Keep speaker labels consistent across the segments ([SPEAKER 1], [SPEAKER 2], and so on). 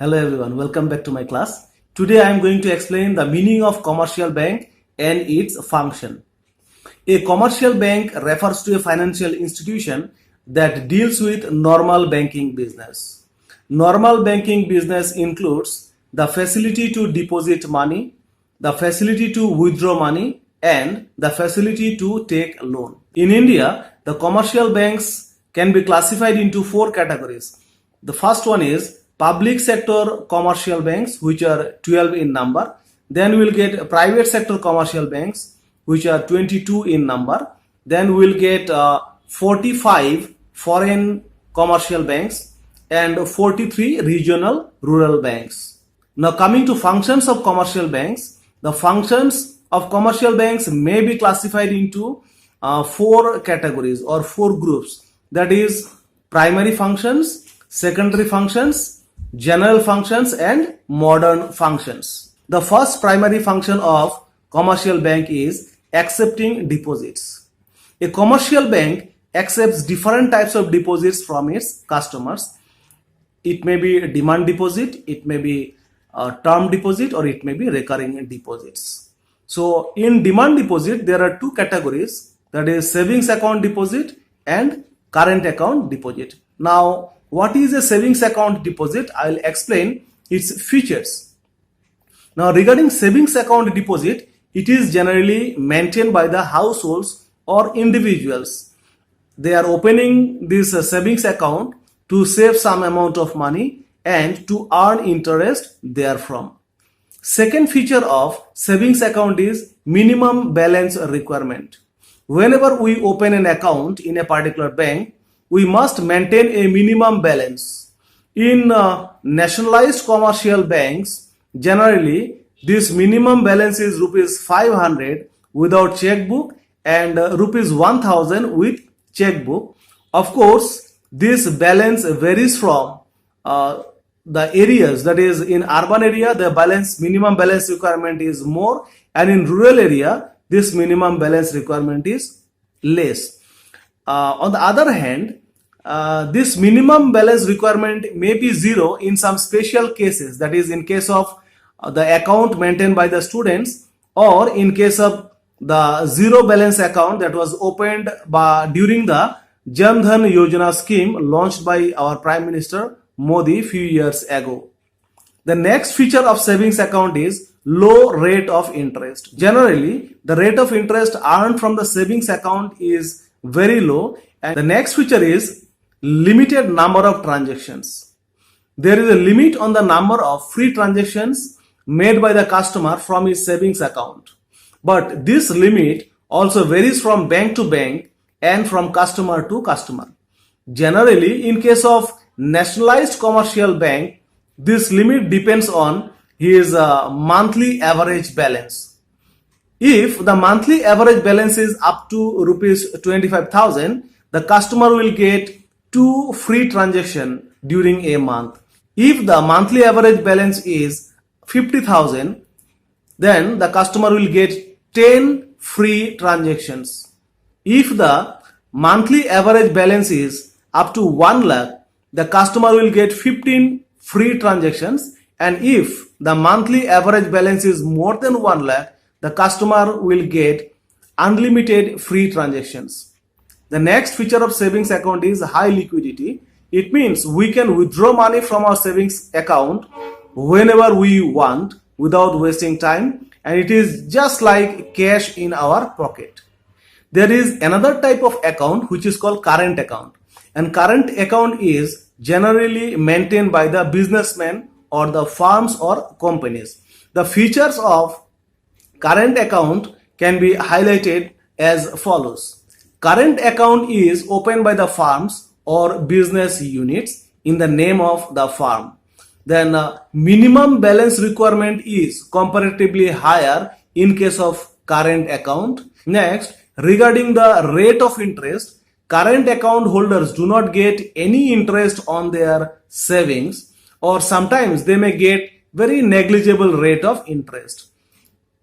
[SPEAKER 1] Hello everyone, welcome back to my class. Today I am going to explain the meaning of commercial bank and its function. A commercial bank refers to a financial institution that deals with normal banking business. Normal banking business includes the facility to deposit money, the facility to withdraw money, and the facility to take loan. In India, the commercial banks can be classified into four categories. The first one is public sector commercial banks, which are 12 in number. Then we'll get private sector commercial banks, which are 22 in number. Then we'll get 45 foreign commercial banks and 43 regional rural banks. Now coming to functions of commercial banks, the functions of commercial banks may be classified into four categories or four groups. That is primary functions, secondary functions, general functions, and modern functions. The first primary function of commercial bank is accepting deposits. A commercial bank accepts different types of deposits from its customers. It may be a demand deposit, it may be a term deposit, or it may be recurring deposits. So in demand deposit, there are two categories, that is savings account deposit and current account deposit. Now, what is a savings account deposit? I'll explain its features. Now, regarding savings account deposit, it is generally maintained by the households or individuals. They are opening this savings account to save some amount of money and to earn interest therefrom. Second feature of savings account is minimum balance requirement. Whenever we open an account in a particular bank, we must maintain a minimum balance. In nationalized commercial banks, generally this minimum balance is rupees 500 without checkbook and rupees 1000 with checkbook. Of course, this balance varies from the areas. That is, in urban area, the minimum balance requirement is more, and in rural area, this minimum balance requirement is less. On the other hand, this minimum balance requirement may be zero in some special cases, that is in case of the account maintained by the students, or in case of the zero balance account that was opened during the Jan Dhan Yojana scheme launched by our Prime Minister Modi few years ago. The next feature of savings account is low rate of interest. Generally, the rate of interest earned from the savings account is very low, and the next feature is limited number of transactions. There is a limit on the number of free transactions made by the customer from his savings account. But this limit also varies from bank to bank and from customer to customer. Generally, in case of nationalized commercial bank, this limit depends on his monthly average balance. If the monthly average balance is up to rupees 25,000, the customer will get 2 free transactions during a month. If the monthly average balance is 50,000, then the customer will get 10 free transactions. If the monthly average balance is up to 1 lakh, the customer will get 15 free transactions, and if the monthly average balance is more than 1 lakh, the customer will get unlimited free transactions. The next feature of savings account is high liquidity. It means we can withdraw money from our savings account whenever we want without wasting time, and it is just like cash in our pocket. There is another type of account which is called current account, and current account is generally maintained by the businessmen or the firms or companies. The features of current account can be highlighted as follows. Current account is opened by the firms or business units in the name of the firm. Then minimum balance requirement is comparatively higher in case of current account. Next, regarding the rate of interest, current account holders do not get any interest on their savings, or sometimes they may get very negligible rate of interest.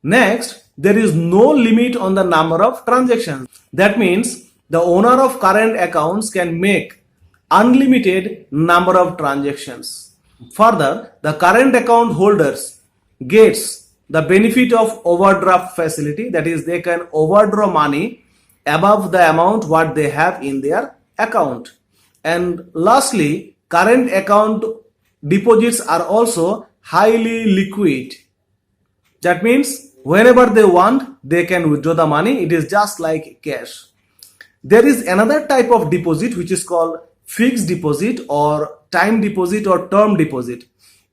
[SPEAKER 1] Next, there is no limit on the number of transactions. That means the owner of current accounts can make unlimited number of transactions. Further, the current account holders gets the benefit of overdraft facility, that is they can overdraw money above the amount what they have in their account. And lastly, current account deposits are also highly liquid. That means whenever they want, they can withdraw the money. It is just like cash. There is another type of deposit which is called fixed deposit or time deposit or term deposit.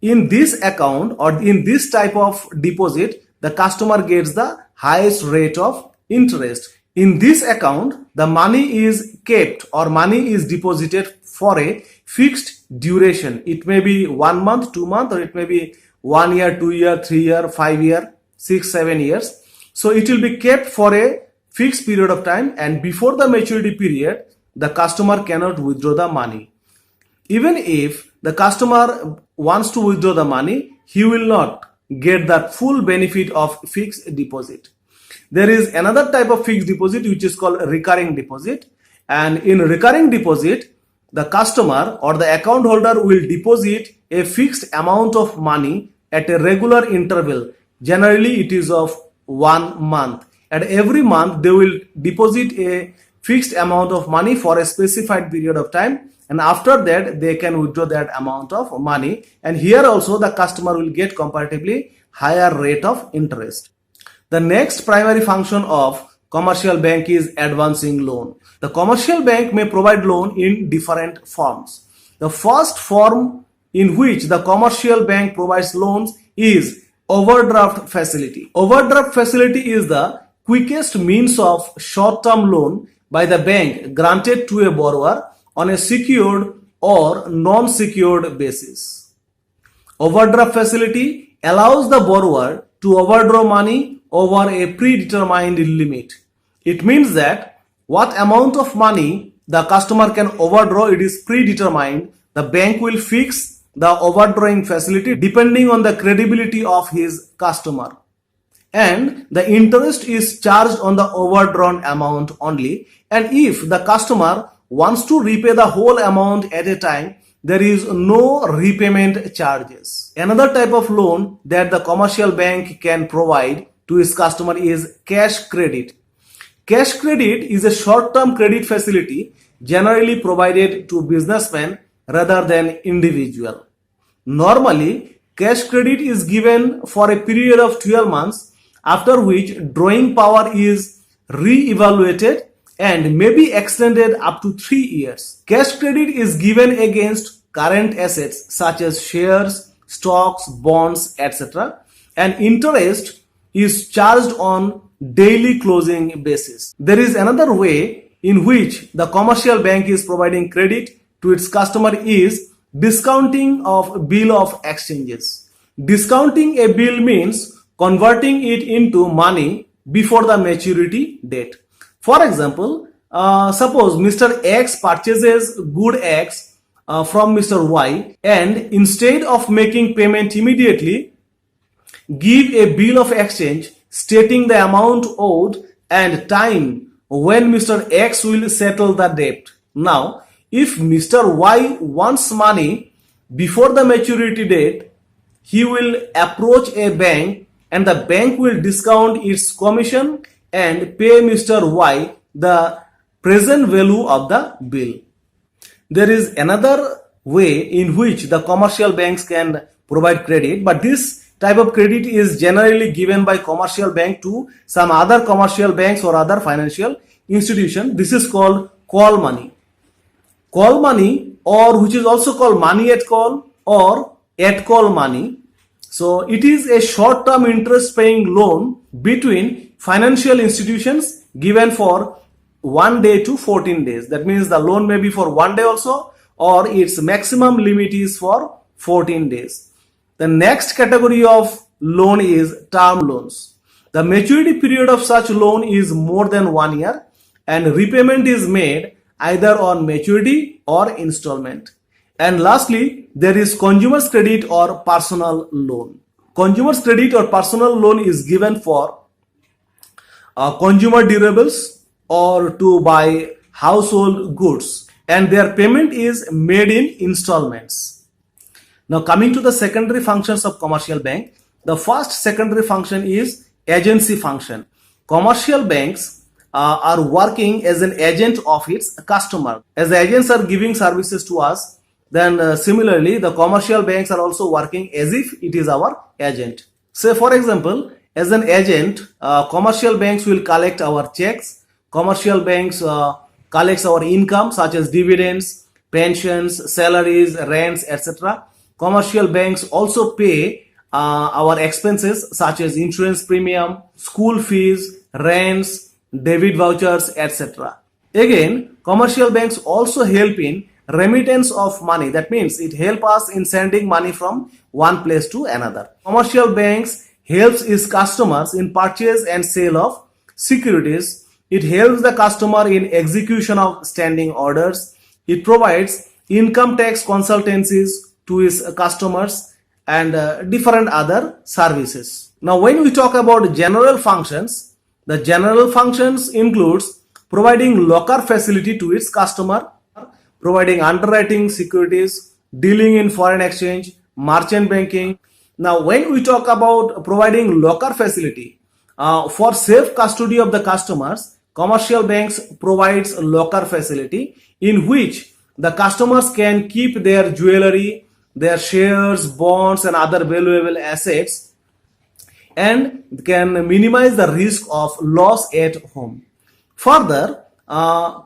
[SPEAKER 1] In this account or in this type of deposit, the customer gets the highest rate of interest. In this account, the money is kept or money is deposited for a fixed duration. It may be 1 month, 2 months, or it may be 1 year, 2 year, 3 year, 5 year, 6, 7 years. So it will be kept for a fixed period of time, and before the maturity period, the customer cannot withdraw the money. Even if the customer wants to withdraw the money, he will not get the full benefit of fixed deposit. There is another type of fixed deposit which is called recurring deposit, and in recurring deposit, the customer or the account holder will deposit a fixed amount of money at a regular interval. Generally, it is of 1 month. And every month, they will deposit a fixed amount of money for a specified period of time. And after that, they can withdraw that amount of money. And here also, the customer will get comparatively higher rate of interest. The next primary function of commercial bank is advancing loan. The commercial bank may provide loan in different forms. The first form in which the commercial bank provides loans is overdraft facility. Overdraft facility is the quickest means of short-term loan by the bank granted to a borrower on a secured or non-secured basis. Overdraft facility allows the borrower to overdraw money over a predetermined limit. It means that what amount of money the customer can overdraw, it is predetermined. The bank will fix the overdrawing facility depending on the credibility of his customer. And the interest is charged on the overdrawn amount only. And if the customer wants to repay the whole amount at a time, there is no repayment charges. Another type of loan that the commercial bank can provide to its customer is cash credit. Cash credit is a short-term credit facility generally provided to businessmen rather than individual. Normally, cash credit is given for a period of 12 months, after which drawing power is re-evaluated and may be extended up to 3 years. Cash credit is given against current assets such as shares, stocks, bonds, etc. and interest is charged on daily closing basis. There is another way in which the commercial bank is providing credit to its customer is discounting of bill of exchanges. Discounting a bill means converting it into money before the maturity date. For example, suppose Mr. X purchases good X from Mr. Y, and instead of making payment immediately, give a bill of exchange stating the amount owed and time when Mr. X will settle the debt. Now, if Mr. Y wants money before the maturity date, he will approach a bank and the bank will discount its commission and pay Mr. Y the present value of the bill. There is another way in which the commercial banks can provide credit, but this type of credit is generally given by commercial bank to some other commercial banks or other financial institution. This is called call money. Call money, or which is also called money at call or at call money. So it is a short-term interest paying loan between financial institutions given for 1 day to 14 days. That means the loan may be for 1 day also, or its maximum limit is for 14 days. The next category of loan is term loans. The maturity period of such loan is more than 1 year and repayment is made either on maturity or installment. And lastly, there is consumer's credit or personal loan. Consumer's credit or personal loan is given for consumer durables or to buy household goods, and their payment is made in installments. Now coming to the secondary functions of commercial bank, the first secondary function is agency function. Commercial banks are working as an agent of its customer. As the agents are giving services to us, then similarly the commercial banks are also working as if it is our agent. Say for example, as an agent, commercial banks will collect our checks. Commercial banks collects our income such as dividends, pensions, salaries, rents, etc. Commercial banks also pay our expenses such as insurance premium, school fees, rents, debit vouchers, etc. Again, commercial banks also help in remittance of money. That means it helps us in sending money from one place to another. Commercial banks helps its customers in purchase and sale of securities. It helps the customer in execution of standing orders. It provides income tax consultancies to its customers and different other services. Now, when we talk about general functions, the general functions includes providing locker facility to its customer, providing underwriting securities, dealing in foreign exchange, merchant banking. Now, when we talk about providing locker facility for safe custody of the customers, commercial banks provides locker facility in which the customers can keep their jewelry, their shares, bonds, and other valuable assets, and can minimize the risk of loss at home. Further,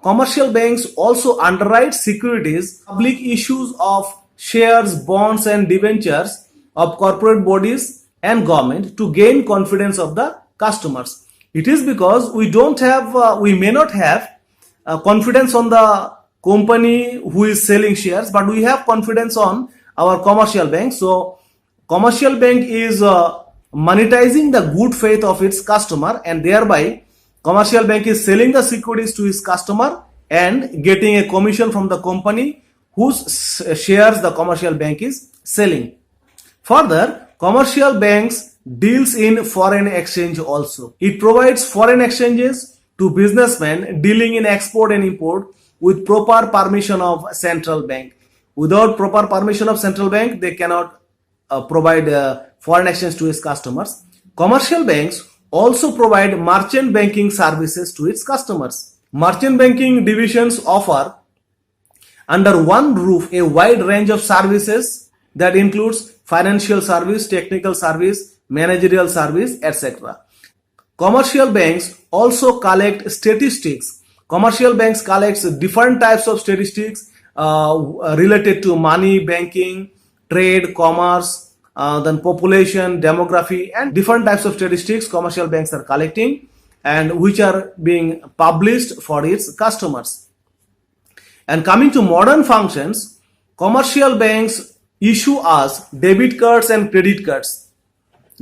[SPEAKER 1] commercial banks also underwrite securities, public issues of shares, bonds, and debentures of corporate bodies and government to gain confidence of the customers. It is because we may not have confidence on the company who is selling shares, but we have confidence on our commercial bank. So commercial bank is monetizing the good faith of its customer, and thereby commercial bank is selling the securities to its customer and getting a commission from the company whose shares the commercial bank is selling. Further, commercial banks deals in foreign exchange also. It provides foreign exchanges to businessmen dealing in export and import with proper permission of central bank. Without proper permission of central bank, they cannot provide foreign exchange to its customers. Commercial banks also provide merchant banking services to its customers. Merchant banking divisions offer under one roof a wide range of services that includes financial service, technical service, managerial service, etc. Commercial banks also collect statistics. Commercial banks collects different types of statistics related to money, banking, trade, commerce, then population, demography, and different types of statistics commercial banks are collecting and which are being published for its customers. And coming to modern functions, commercial banks issue us debit cards and credit cards.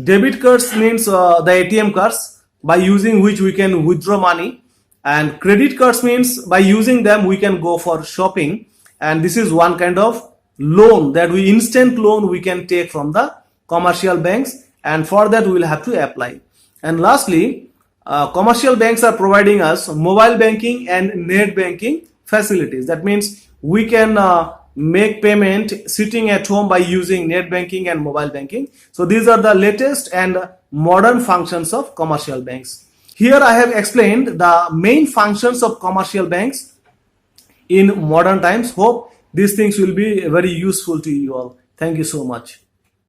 [SPEAKER 1] Debit cards means the ATM cards by using which we can withdraw money, and credit cards means by using them we can go for shopping, and this is one kind of loan that instant loan we can take from the commercial banks, and for that we will have to apply. And lastly, commercial banks are providing us mobile banking and net banking facilities. That means we can make payment sitting at home by using net banking and mobile banking. So these are the latest and modern functions of commercial banks. Here I have explained the main functions of commercial banks in modern times. Hope these things will be very useful to you all. Thank you so much.